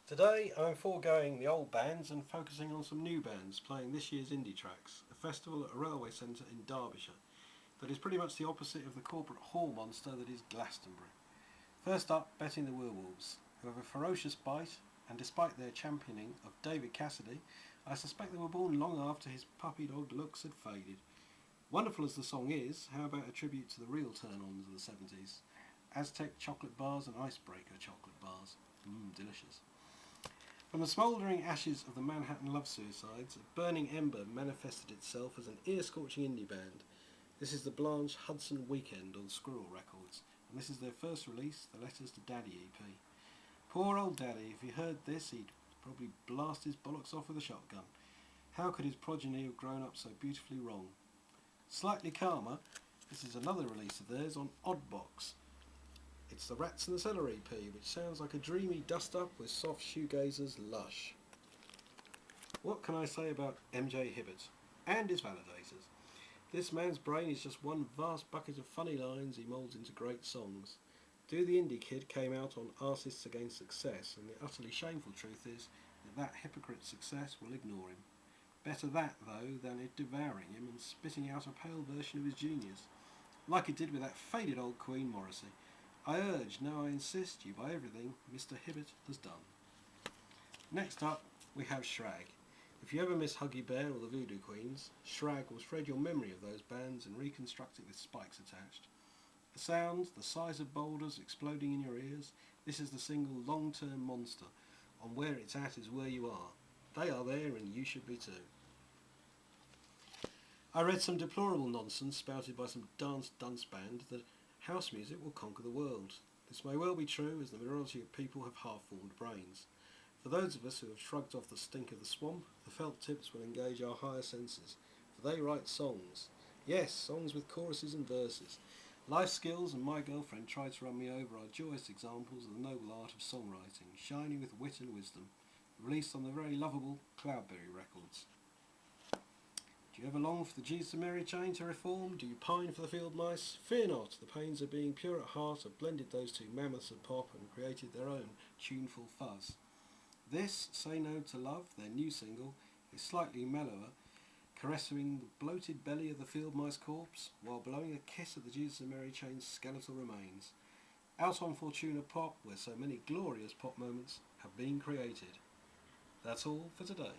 Today I'm foregoing the old bands and focusing on some new bands playing this year's Indietracks, a festival at a railway centre in Derbyshire that is pretty much the opposite of the corporate hall monster that is Glastonbury. First up, Betting the Werewolves, who have a ferocious bite, and despite their championing of David Cassidy, I suspect they were born long after his puppy dog looks had faded. Wonderful as the song is, how about a tribute to the real turn-ons of the 70s? Aztec chocolate bars and icebreaker chocolate bars. Delicious. From the smouldering ashes of the Manhattan love suicides, a burning ember manifested itself as an ear-scorching indie band. This is the Blanche Hudson Weekend on Squirrel Records, and this is their first release, the Letters to Daddy EP. Poor old Daddy, if he heard this, he'd probably blast his bollocks off with a shotgun. How could his progeny have grown up so beautifully wrong? Slightly calmer, this is another release of theirs on Oddbox. It's the Rats in the Cellar EP, which sounds like a dreamy dust-up with soft shoegazers lush. What can I say about MJ Hibbert and his validators? This man's brain is just one vast bucket of funny lines he moulds into great songs. Do the Indie Kid came out on Artists Against Success, and the utterly shameful truth is that hypocrite's success will ignore him. Better that, though, than it devouring him and spitting out a pale version of his genius, like it did with that faded old Queen Morrissey. I urge, no I insist, you buy everything Mr. Hibbert has done. Next up, we have Shrag. If you ever miss Huggy Bear or the Voodoo Queens, Shrag will shred your memory of those bands and reconstruct it with spikes attached. The sounds, the size of boulders exploding in your ears, this is the single Long-Term Monster. On Where It's At is Where You Are. They are there and you should be too. I read some deplorable nonsense spouted by some dunce band that house music will conquer the world. This may well be true, as the majority of people have half-formed brains. For those of us who have shrugged off the stink of the swamp, the felt tips will engage our higher senses, for they write songs. Yes, songs with choruses and verses. Life Skills and My Girlfriend Tried to Run Me Over are joyous examples of the noble art of songwriting, shining with wit and wisdom, released on the very lovable Cloudberry Records. Do you ever long for the Jesus and Mary chain to reform? Do you pine for the field mice? Fear not, the pains of being pure at heart have blended those two mammoths of pop and created their own tuneful fuzz. This, Say No to Love, their new single, is slightly mellower, caressing the bloated belly of the field mice corpse while blowing a kiss at the Jesus and Mary chain's skeletal remains. Out on Fortuna Pop, where so many glorious pop moments have been created. That's all for today.